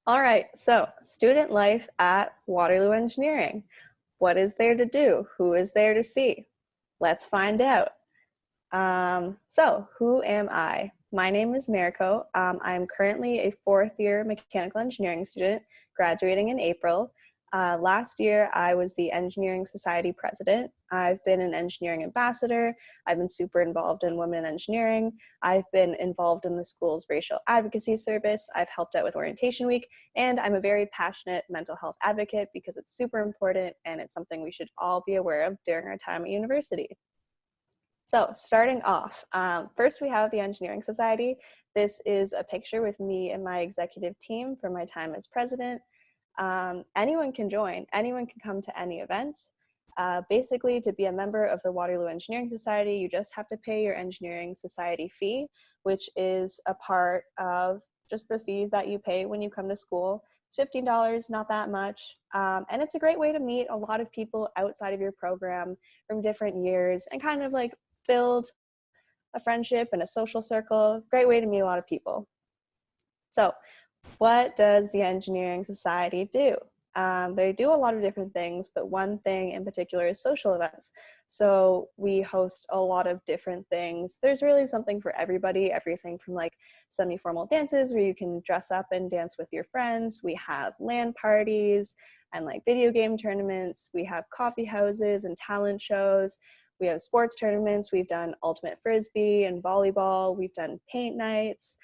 All right, so student life at Waterloo Engineering. What is there to do? Who is there to see? Let's find out. So who am I? My name is Mariko. I'm currently a fourth year mechanical engineering student, graduating in April. Last year, I was the Engineering Society president. I've been an engineering ambassador. I've been super involved in women in engineering. I've been involved in the school's racial advocacy service. I've helped out with orientation week, and I'm a very passionate mental health advocate because it's super important and it's something we should all be aware of during our time at university. So starting off, first we have the Engineering Society. This is a picture with me and my executive team from my time as president. Anyone can join, anyone can come to any events. Basically, to be a member of the Waterloo Engineering Society, you just have to pay your Engineering Society fee, which is a part of just the fees that you pay when you come to school. It's $15, not that much, and it's a great way to meet a lot of people outside of your program from different years and kind of like build a friendship and a social circle. Great way to meet a lot of people. So what does the Engineering Society do? They do a lot of different things, but one thing in particular is social events. So we host a lot of different things. There's really something for everybody, everything from like semi-formal dances where you can dress up and dance with your friends. We have LAN parties and like video game tournaments. We have coffee houses and talent shows. We have sports tournaments. We've done ultimate frisbee and volleyball. We've done paint nights.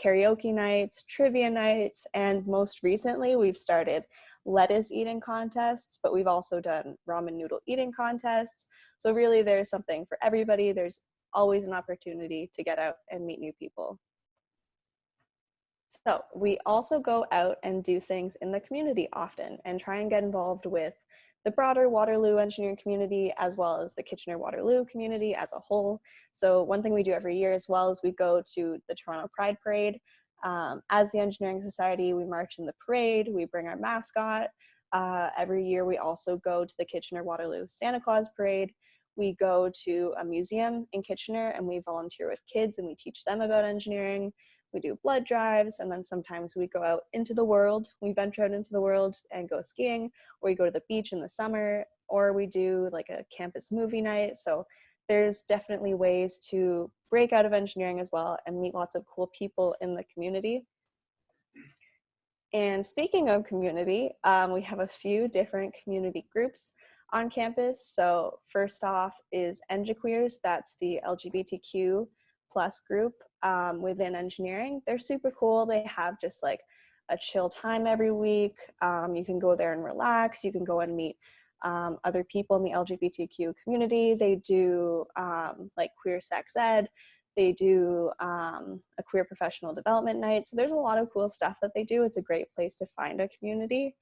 Karaoke nights, trivia nights, and most recently we've started lettuce eating contests, but we've also done ramen noodle eating contests. So really there's something for everybody. There's always an opportunity to get out and meet new people. So we also go out and do things in the community often and try and get involved with the broader Waterloo engineering community as well as the Kitchener-Waterloo community as a whole. So one thing we do every year as well is we go to the Toronto Pride Parade. As the Engineering Society, we march in the parade, we bring our mascot. Every year we also go to the Kitchener-Waterloo Santa Claus Parade. We go to a museum in Kitchener and we volunteer with kids and we teach them about engineering. We do blood drives, and then sometimes we go out into the world. We venture out into the world and go skiing, or we go to the beach in the summer, or we do like a campus movie night. So there's definitely ways to break out of engineering as well and meet lots of cool people in the community. And speaking of community, we have a few different community groups on campus. So first off is EngQueers, that's the LGBTQ plus group within engineering. They're super cool. They have just like a chill time every week. You can go there and relax. You can go and meet other people in the LGBTQ community. They do like queer sex ed. They do a queer professional development night. So there's a lot of cool stuff that they do. It's a great place to find a community.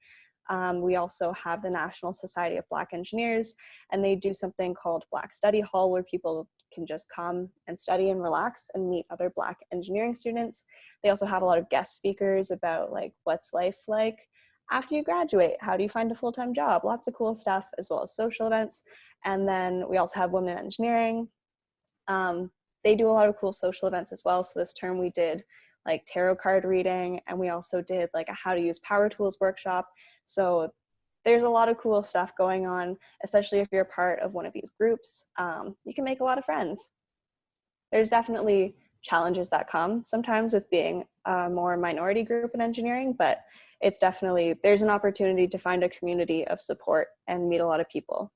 We also have the National Society of Black Engineers, and they do something called Black Study Hall where people can just come and study and relax and meet other Black engineering students. They also have a lot of guest speakers about like what's life like after you graduate, how do you find a full-time job, lots of cool stuff, as well as social events. And then we also have Women in Engineering. They do a lot of cool social events as well. So this term we did like tarot card reading, and we also did like a how to use power tools workshop. So there's a lot of cool stuff going on, especially if you're a part of one of these groups. You can make a lot of friends. There's definitely challenges that come sometimes with being a more minority group in engineering, but it's definitely, there's an opportunity to find a community of support and meet a lot of people.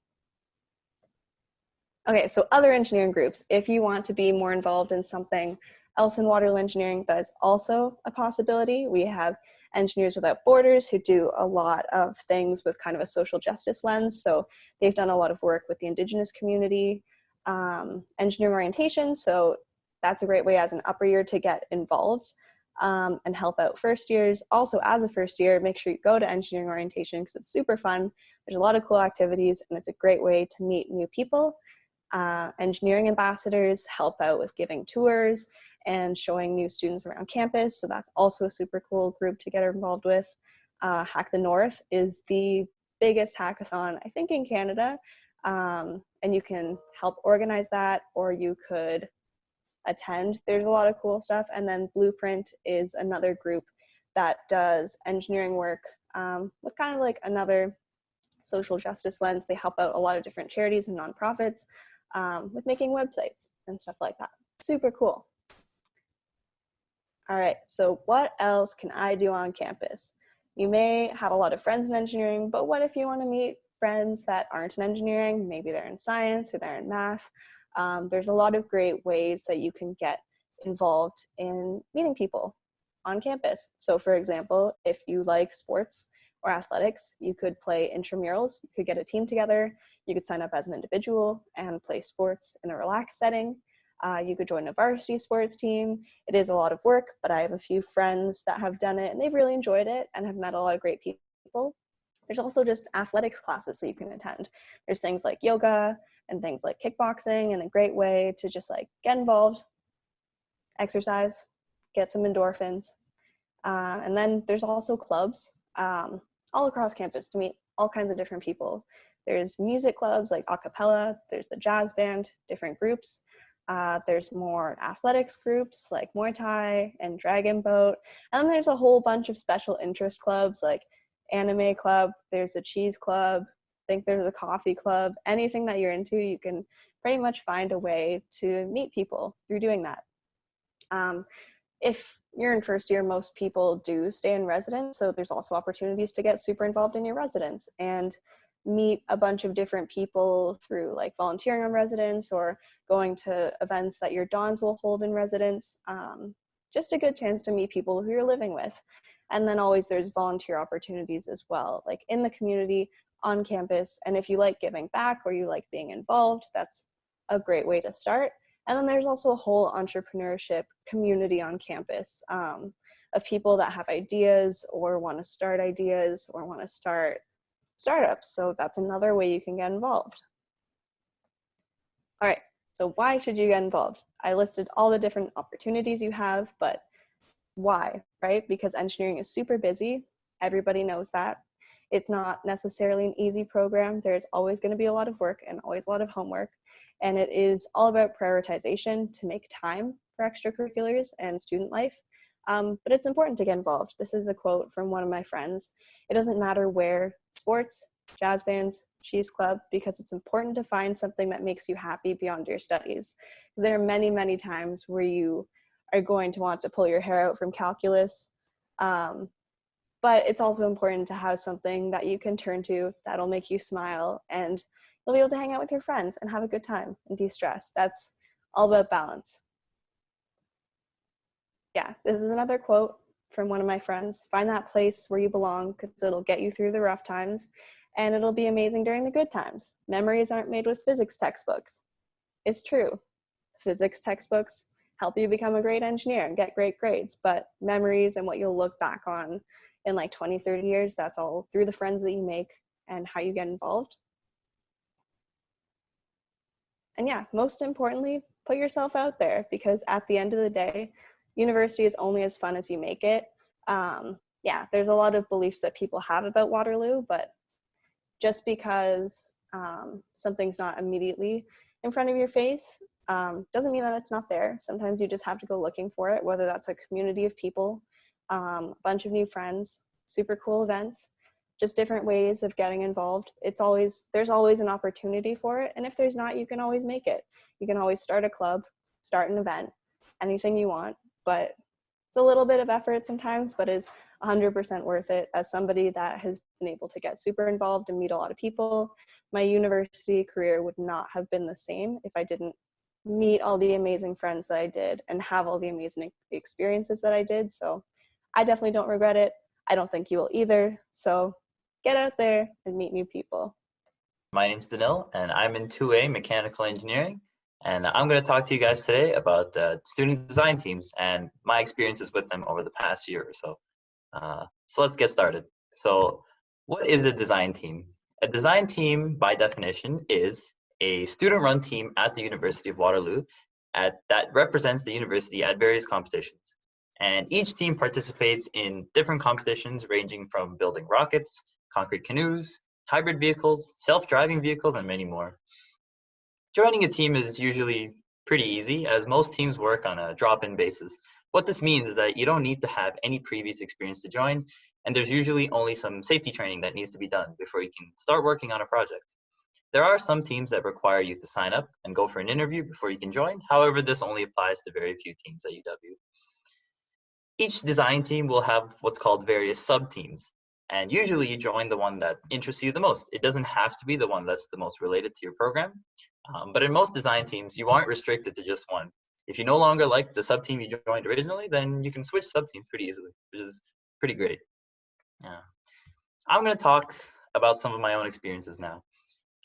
Okay, so other engineering groups, if you want to be more involved in something else in Waterloo Engineering, that is also a possibility. We have Engineers Without Borders who do a lot of things with kind of a social justice lens. So they've done a lot of work with the Indigenous community. Engineering orientation, so that's a great way as an upper year to get involved and help out first years. Also, as a first year, make sure you go to engineering orientation because it's super fun. There's a lot of cool activities and it's a great way to meet new people. Engineering ambassadors help out with giving tours and showing new students around campus. So that's also a super cool group to get involved with. Hack the North is the biggest hackathon, I think, in Canada. And you can help organize that, or you could attend. There's a lot of cool stuff. And then Blueprint is another group that does engineering work with kind of like another social justice lens. They help out a lot of different charities and nonprofits with making websites and stuff like that. Super cool. All right, so what else can I do on campus? You may have a lot of friends in engineering, but what if you want to meet friends that aren't in engineering? Maybe they're in science or they're in math. There's a lot of great ways that you can get involved in meeting people on campus. So for example, if you like sports or athletics, you could play intramurals, you could get a team together, you could sign up as an individual and play sports in a relaxed setting. You could join a varsity sports team. It is a lot of work, but I have a few friends that have done it and they've really enjoyed it and have met a lot of great people. There's also just athletics classes that you can attend. There's things like yoga and things like kickboxing, and a great way to just like get involved, exercise, get some endorphins. And then there's also clubs all across campus to meet all kinds of different people. There's music clubs like a cappella, there's the jazz band, different groups. There's more athletics groups like Muay Thai and Dragon Boat. And then there's a whole bunch of special interest clubs like anime club, there's a cheese club, I think there's a coffee club. Anything that you're into, you can pretty much find a way to meet people through doing that. If you're in first year, most people do stay in residence, so there's also opportunities to get super involved in your residence and meet a bunch of different people through like volunteering on residence or going to events that your dons will hold in residence. Just a good chance to meet people who you're living with. And then always there's volunteer opportunities as well, like in the community, on campus. And if you like giving back or you like being involved, that's a great way to start. And then there's also a whole entrepreneurship community on campus of people that have ideas or want to start ideas or want to start startups. So that's another way you can get involved. All right, so why should you get involved? I listed all the different opportunities you have, but why, right? Because engineering is super busy. Everybody knows that. It's not necessarily an easy program. There's always going to be a lot of work and always a lot of homework. And it is all about prioritization to make time for extracurriculars and student life. But it's important to get involved. This is a quote from one of my friends. It doesn't matter where, sports, jazz bands, cheese club, because it's important to find something that makes you happy beyond your studies. Because there are many, many times where you are going to want to pull your hair out from calculus. But it's also important to have something that you can turn to that'll make you smile, and you'll be able to hang out with your friends and have a good time and de-stress. That's all about balance. Yeah, this is another quote from one of my friends. Find that place where you belong because it'll get you through the rough times and it'll be amazing during the good times. Memories aren't made with physics textbooks. It's true. Physics textbooks help you become a great engineer and get great grades, but memories and what you'll look back on in like 20, 30 years, that's all through the friends that you make and how you get involved. And yeah, most importantly, put yourself out there, because at the end of the day, university is only as fun as you make it. Yeah, there's a lot of beliefs that people have about Waterloo, but just because something's not immediately in front of your face doesn't mean that it's not there. Sometimes you just have to go looking for it, whether that's a community of people, a bunch of new friends, super cool events, just different ways of getting involved. There's always an opportunity for it. And if there's not, you can always make it. You can always start a club, start an event, anything you want, but it's a little bit of effort sometimes, but is 100% worth it. As somebody that has been able to get super involved and meet a lot of people, my university career would not have been the same if I didn't meet all the amazing friends that I did and have all the amazing experiences that I did. So I definitely don't regret it. I don't think you will either. So get out there and meet new people. My name's Dinil, and I'm in 2A Mechanical Engineering. And I'm going to talk to you guys today about the student design teams and my experiences with them over the past year or so. So let's get started. So what is a design team? A design team, by definition, is a student-run team at the University of Waterloo that represents the university at various competitions. And each team participates in different competitions ranging from building rockets, concrete canoes, hybrid vehicles, self-driving vehicles, and many more. Joining a team is usually pretty easy, as most teams work on a drop-in basis. What this means is that you don't need to have any previous experience to join, and there's usually only some safety training that needs to be done before you can start working on a project. There are some teams that require you to sign up and go for an interview before you can join. However, this only applies to very few teams at UW. Each design team will have what's called various sub-teams, and usually you join the one that interests you the most. It doesn't have to be the one that's the most related to your program, but in most design teams, you aren't restricted to just one. If you no longer like the sub-team you joined originally, then you can switch sub-teams pretty easily, which is pretty great. Yeah. I'm going to talk about some of my own experiences now.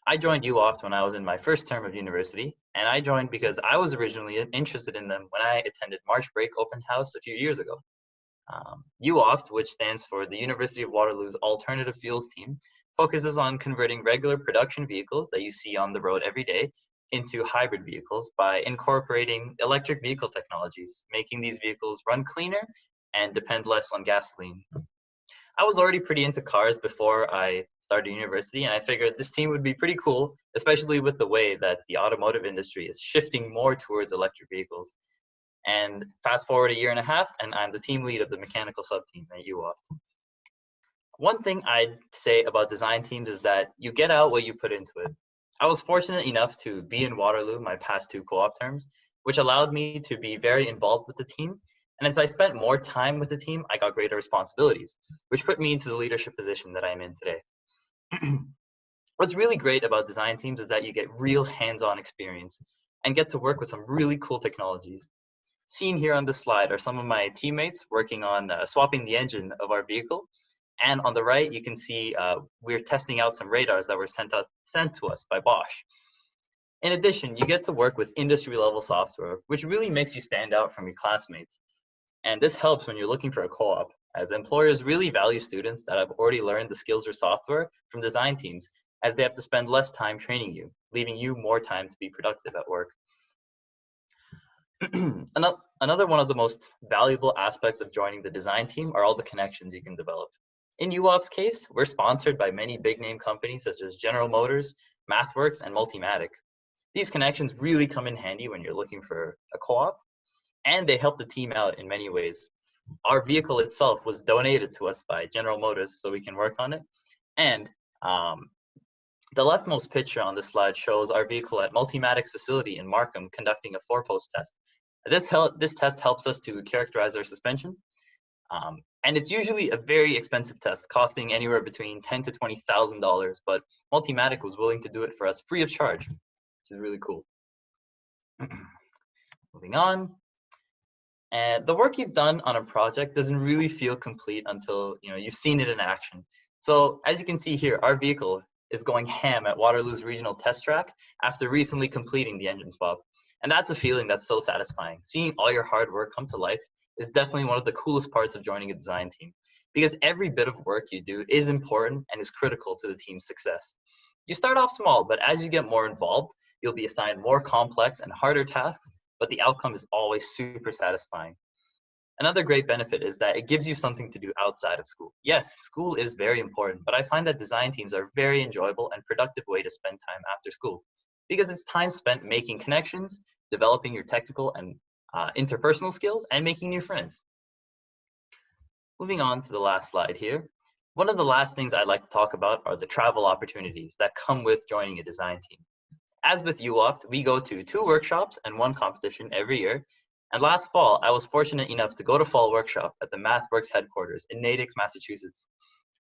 I joined UOPT when I was in my first term of university, and I joined because I was originally interested in them when I attended March Break Open House a few years ago. UOPT, which stands for the University of Waterloo's Alternative Fuels Team, focuses on converting regular production vehicles that you see on the road every day into hybrid vehicles by incorporating electric vehicle technologies, making these vehicles run cleaner and depend less on gasoline. I was already pretty into cars before I started university, and I figured this team would be pretty cool, especially with the way that the automotive industry is shifting more towards electric vehicles. And fast forward a year and a half, and I'm the team lead of the mechanical sub-team at UOPT. One thing I'd say about design teams is that you get out what you put into it. I was fortunate enough to be in Waterloo my past 2 co-op terms, which allowed me to be very involved with the team. And as I spent more time with the team, I got greater responsibilities, which put me into the leadership position that I'm in today. What's really great about design teams is that you get real hands-on experience and get to work with some really cool technologies. Seen here on this slide are some of my teammates working on swapping the engine of our vehicle. And on the right, you can see we're testing out some radars that were sent to us by Bosch. In addition, you get to work with industry-level software, which really makes you stand out from your classmates. And this helps when you're looking for a co-op, as employers really value students that have already learned the skills or software from design teams, as they have to spend less time training you, leaving you more time to be productive at work. Another one of the most valuable aspects of joining the design team are all the connections you can develop. In UOPT's case, we're sponsored by many big name companies such as General Motors, MathWorks, and Multimatic. These connections really come in handy when you're looking for a co-op, and they help the team out in many ways. Our vehicle itself was donated to us by General Motors so we can work on it. And the leftmost picture on this slide shows our vehicle at Multimatic's facility in Markham conducting a 4-post test. This test helps us to characterize our suspension. And it's usually a very expensive test, costing anywhere between $10,000 to $20,000, but Multimatic was willing to do it for us free of charge, which is really cool. Moving on. And the work you've done on a project doesn't really feel complete until you've seen it in action. So as you can see here, our vehicle is going ham at Waterloo's regional test track after recently completing the engine swap. And that's a feeling that's so satisfying. Seeing all your hard work come to life is definitely one of the coolest parts of joining a design team, because every bit of work you do is important and is critical to the team's success. You start off small, but as you get more involved, you'll be assigned more complex and harder tasks, but the outcome is always super satisfying. Another great benefit is that it gives you something to do outside of school. Yes, school is very important, but I find that design teams are a very enjoyable and productive way to spend time after school, because it's time spent making connections, developing your technical and interpersonal skills, and making new friends. Moving on to the last slide here. One of the last things I'd like to talk about are the travel opportunities that come with joining a design team. As with UOPT, we go to 2 workshops and 1 competition every year. And last fall, I was fortunate enough to go to fall workshop at the MathWorks headquarters in Natick, Massachusetts.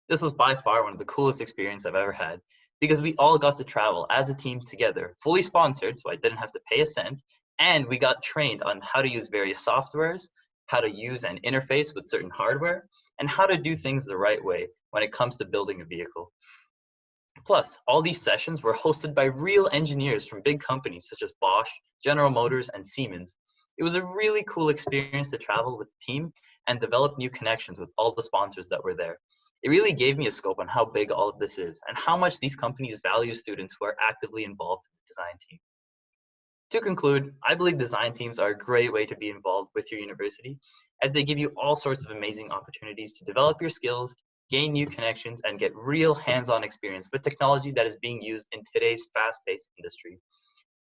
This was by far one of the coolest experiences I've ever had, because we all got to travel as a team together, fully sponsored, so I didn't have to pay a cent, and we got trained on how to use various softwares, how to use and interface with certain hardware, and how to do things the right way when it comes to building a vehicle. Plus, all these sessions were hosted by real engineers from big companies such as Bosch, General Motors, and Siemens. It was a really cool experience to travel with the team and develop new connections with all the sponsors that were there. It really gave me a scope on how big all of this is and how much these companies value students who are actively involved in the design team. To conclude, I believe design teams are a great way to be involved with your university, as they give you all sorts of amazing opportunities to develop your skills, gain new connections, and get real hands-on experience with technology that is being used in today's fast-paced industry.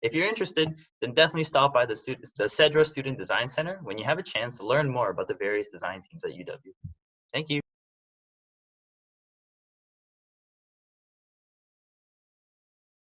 If you're interested, then definitely stop by the Cedra Student Design Center when you have a chance to learn more about the various design teams at UW. Thank you.